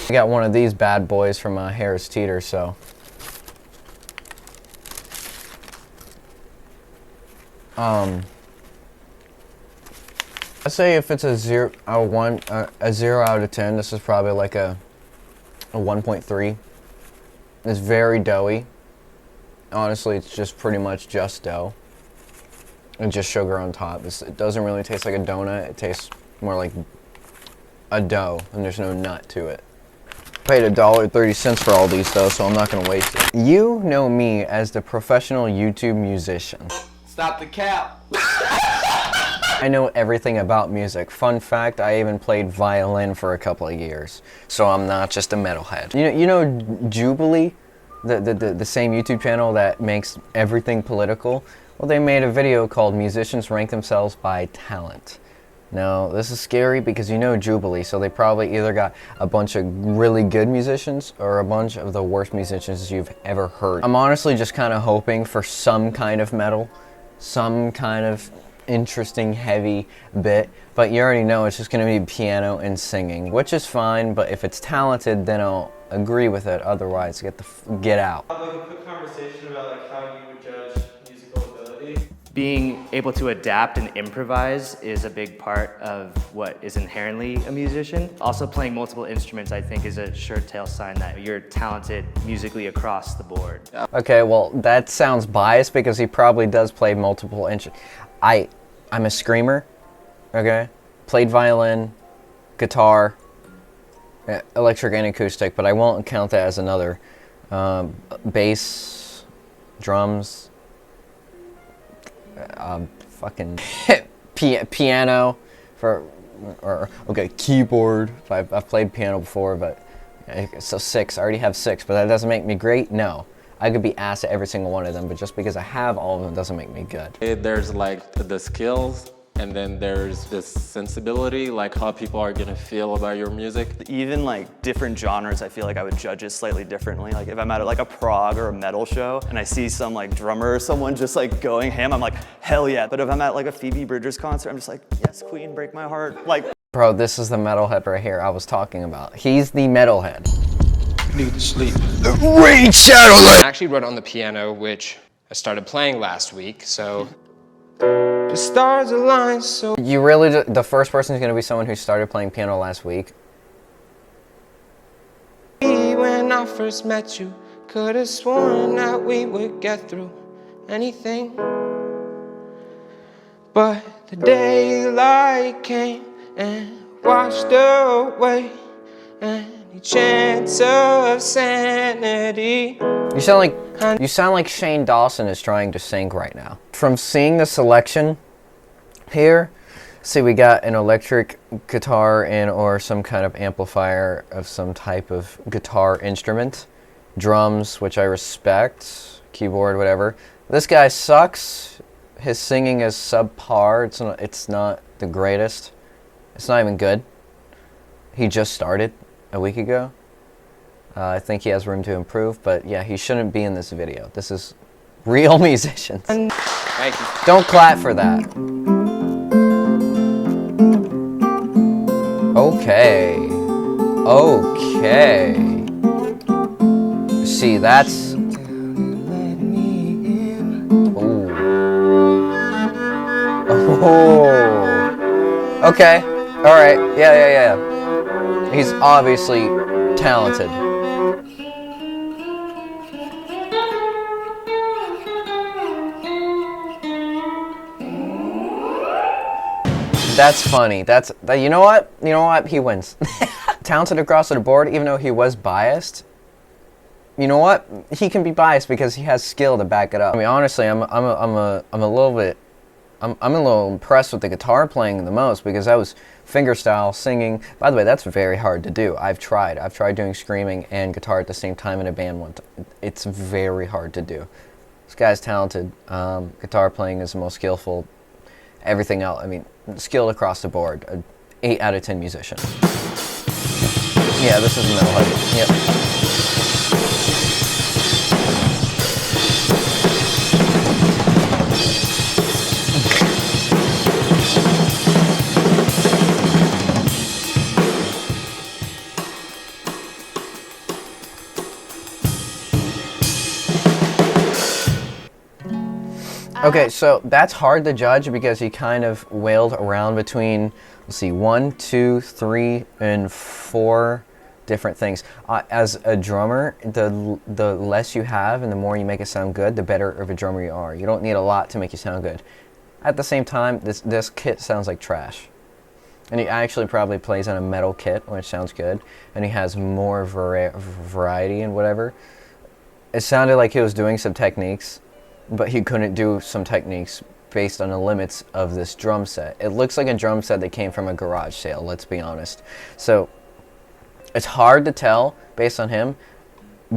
I got one of these bad boys from Harris Teeter, so. I'd say if it's a 0 out of 10, this is probably like a 1.3. It's very doughy. Honestly, it's just pretty much just dough and just sugar on top. It doesn't really taste like a donut. It tastes more like a dough, and there's no nut to it. Paid $1.30 for all these though, so I'm not gonna waste it. You know me as the professional YouTube musician. Stop the cap. I know everything about music. Fun fact, I even played violin for a couple of years, so I'm not just a metalhead. You know Jubilee, the same YouTube channel that makes everything political? Well, they made a video called Musicians Rank Themselves by Talent. Now, this is scary because you know Jubilee, so they probably either got a bunch of really good musicians or a bunch of the worst musicians you've ever heard. I'm honestly just kind of hoping for some kind of metal, some kind of interesting heavy bit, but you already know it's just going to be piano and singing, which is fine, but if it's talented, then I'll agree with it. Otherwise, get out. Have like a quick conversation about like how you would judge musical ability. Being able to adapt and improvise is a big part of what is inherently a musician. Also playing multiple instruments, I think, is a sure tell sign that you're talented musically across the board. Okay, well, that sounds biased because he probably does play multiple instruments. I'm a screamer, okay? Played violin, guitar, electric and acoustic, but I won't count that as another. Bass, drums, fucking piano, keyboard. I've played piano before, but so 6. I already have 6, but that doesn't make me great. No, I could be ass at every single one of them, but just because I have all of them doesn't make me good. There's like the skills, and then there's this sensibility, like how people are gonna feel about your music. Even like different genres, I feel like I would judge it slightly differently. Like if I'm at like a prog or a metal show and I see some like drummer or someone just like going ham, I'm like, hell yeah. But if I'm at like a Phoebe Bridgers concert, I'm just like, yes, queen, break my heart. Like, bro, this is the metalhead right here I was talking about. He's the metalhead. Need to sleep. Raid Shadowlight! I actually wrote on the piano, which I started playing last week, so the stars align so... You really, the first person is going to be someone who started playing piano last week? When I first met you, could have sworn that we would get through anything. But the daylight came and washed away any chance of sanity. You sound like Shane Dawson is trying to sing right now. From seeing the selection here, see we got an electric guitar and or some kind of amplifier of some type of guitar instrument, drums, which I respect, keyboard, whatever. This guy sucks. His singing is subpar. It's not the greatest. It's not even good. He just started a week ago. I think he has room to improve, but yeah, he shouldn't be in this video. This is real musicians. Thank you. Don't clap for that. Okay. Okay. See, that's... Ooh. Oh. Okay. Alright. Yeah. He's obviously talented. That's funny. You know what? You know what? He wins. Talented across the board, even though he was biased. You know what? He can be biased because he has skill to back it up. I mean, honestly, I'm a little impressed with the guitar playing the most because that was fingerstyle singing. By the way, that's very hard to do. I've tried doing screaming and guitar at the same time in a band once. It's very hard to do. This guy's talented. Guitar playing is the most skillful. Everything else, I mean, skilled across the board. 8 out of 10 musician. Yeah, this is metalhead. Yep. Okay, so that's hard to judge because he kind of wailed around between, let's see, 1, 2, 3, and 4 different things. As a drummer, the less you have and the more you make it sound good, the better of a drummer you are. You don't need a lot to make you sound good. At the same time, this kit sounds like trash. And he actually probably plays on a metal kit, which sounds good, and he has more variety and whatever. It sounded like he was doing some techniques, but he couldn't do some techniques based on the limits of this drum set. It looks like a drum set that came from a garage sale, let's be honest. So it's hard to tell based on him.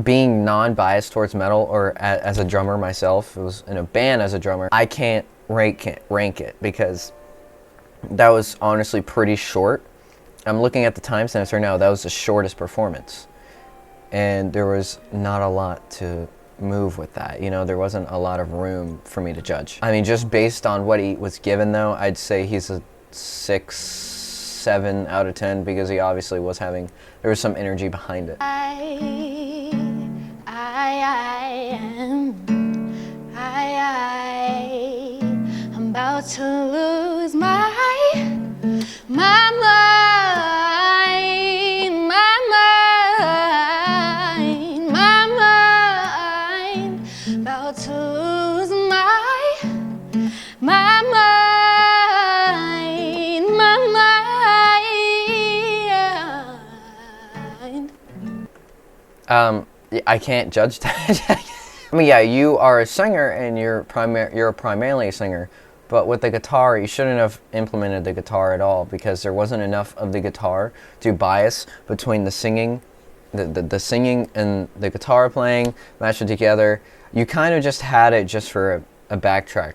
Being non-biased towards metal, or as a drummer myself, it was in a band as a drummer, I can't rank it because that was honestly pretty short. I'm looking at the timestamps right now. That was the shortest performance. And there was not a lot to move with that. You know, there wasn't a lot of room for me to judge. I mean, just based on what he was given, though, I'd say he's a 6, 7 out of 10 because he obviously was having, there was some energy behind it. I'm about to lose my mind, about to lose my mind, I can't judge that. I mean, yeah, you are a singer and you're primarily a singer, but with the guitar, you shouldn't have implemented the guitar at all because there wasn't enough of the guitar to bias between the singing, the singing and the guitar playing, match it together. You kind of just had it just for a backtrack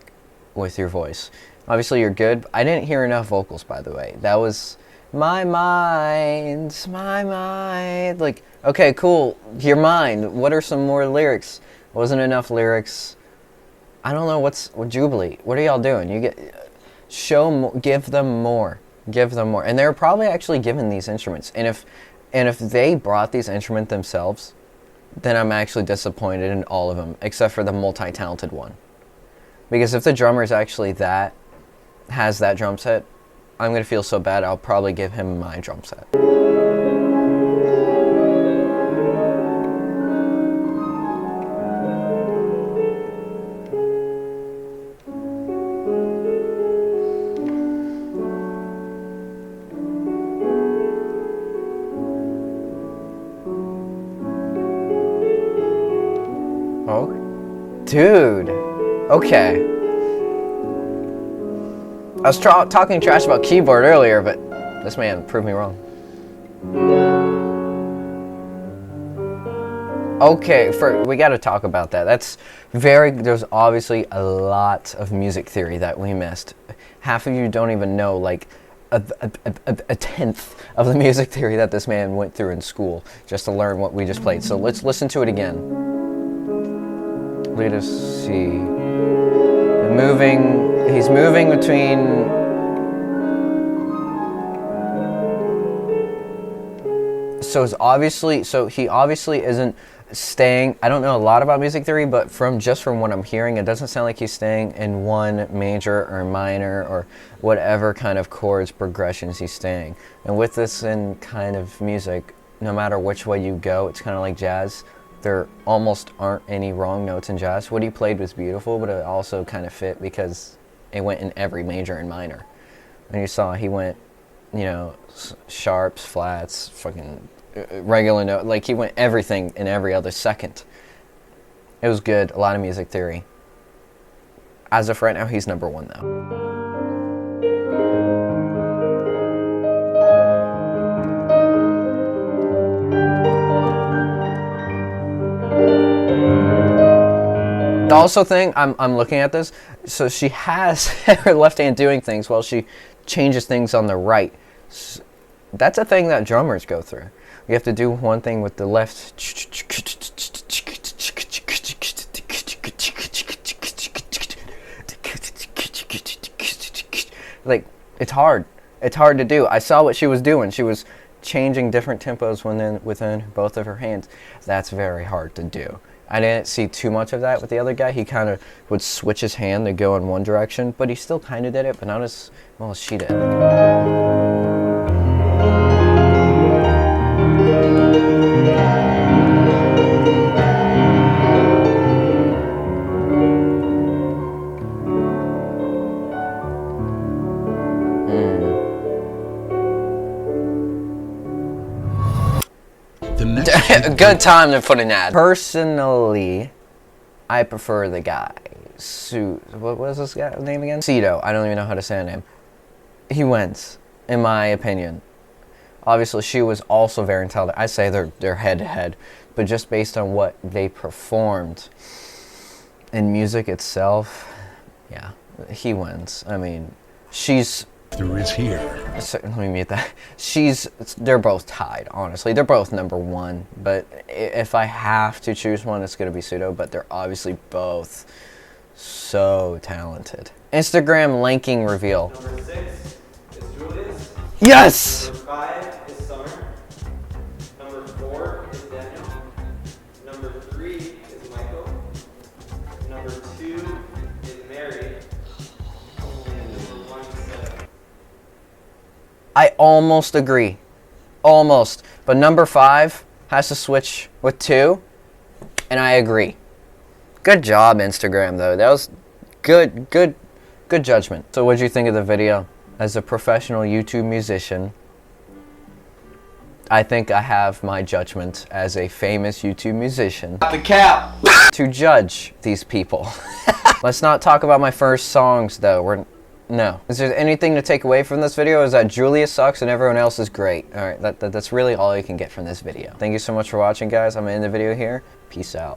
with your voice. Obviously, you're good. I didn't hear enough vocals, by the way. That was my mind. Like, okay, cool. Your mind. What are some more lyrics? Wasn't enough lyrics. I don't know what Jubilee. What are y'all doing? You get give them more, and they're probably actually given these instruments. And if they brought these instruments themselves, then I'm actually disappointed in all of them, except for the multi-talented one. Because if the drummer is actually has that drum set, I'm gonna feel so bad. I'll probably give him my drum set. Oh, dude. Okay. I was talking trash about keyboard earlier, but this man proved me wrong. Okay, we gotta talk about that. There's obviously a lot of music theory that we missed. Half of you don't even know, like, a tenth of the music theory that this man went through in school just to learn what we just played. So let's listen to it again. Let us see. He's moving between. So he obviously isn't staying. I don't know a lot about music theory, but from what I'm hearing, it doesn't sound like he's staying in one major or minor or whatever kind of chords progressions he's staying. And with this in kind of music, no matter which way you go, it's kind of like jazz. There almost aren't any wrong notes in jazz. What he played was beautiful, but it also kind of fit because it went in every major and minor. And you saw he went, sharps, flats, fucking regular note. Like, he went everything in every other second. It was good. A lot of music theory. As of right now, he's number 1, though. The also thing, I'm looking at this, so she has her left hand doing things while she changes things on the right. That's a thing that drummers go through. You have to do one thing with the left. Like, it's hard. It's hard to do. I saw what she was doing. She was changing different tempos within both of her hands. That's very hard to do. I didn't see too much of that with the other guy. He kind of would switch his hand to go in one direction, but he still kind of did it, but not as well as she did. Good time to put an ad. Personally, I prefer the guy. What was this guy's name again? Cito. I don't even know how to say his name. He wins, in my opinion. Obviously, she was also very talented. I say they're head to head, but just based on what they performed in music itself, yeah, he wins. I mean, she's. Is here. So, let me mute that. They're both tied, honestly. They're both #1, but if I have to choose one, it's going to be Pseudo, but they're obviously both so talented. Instagram linking reveal. Number 6 is Jubilees. Yes! Number 5 is Summer. Number 4 is Daniel. Number 3 is Michael. Number 2 is Mary. And number 1 is Sarah. I almost agree. Almost. But number 5 has to switch with 2, and I agree. Good job, Instagram, though. That was good judgment. So what'd you think of the video? As a professional YouTube musician, I think I have my judgment as a famous YouTube musician Stop the cap. to judge these people. Let's not talk about my first songs, though. No. Is there anything to take away from this video? Is that Julia sucks and everyone else is great. Alright, that's really all you can get from this video. Thank you so much for watching, guys. I'm gonna end the video here. Peace out.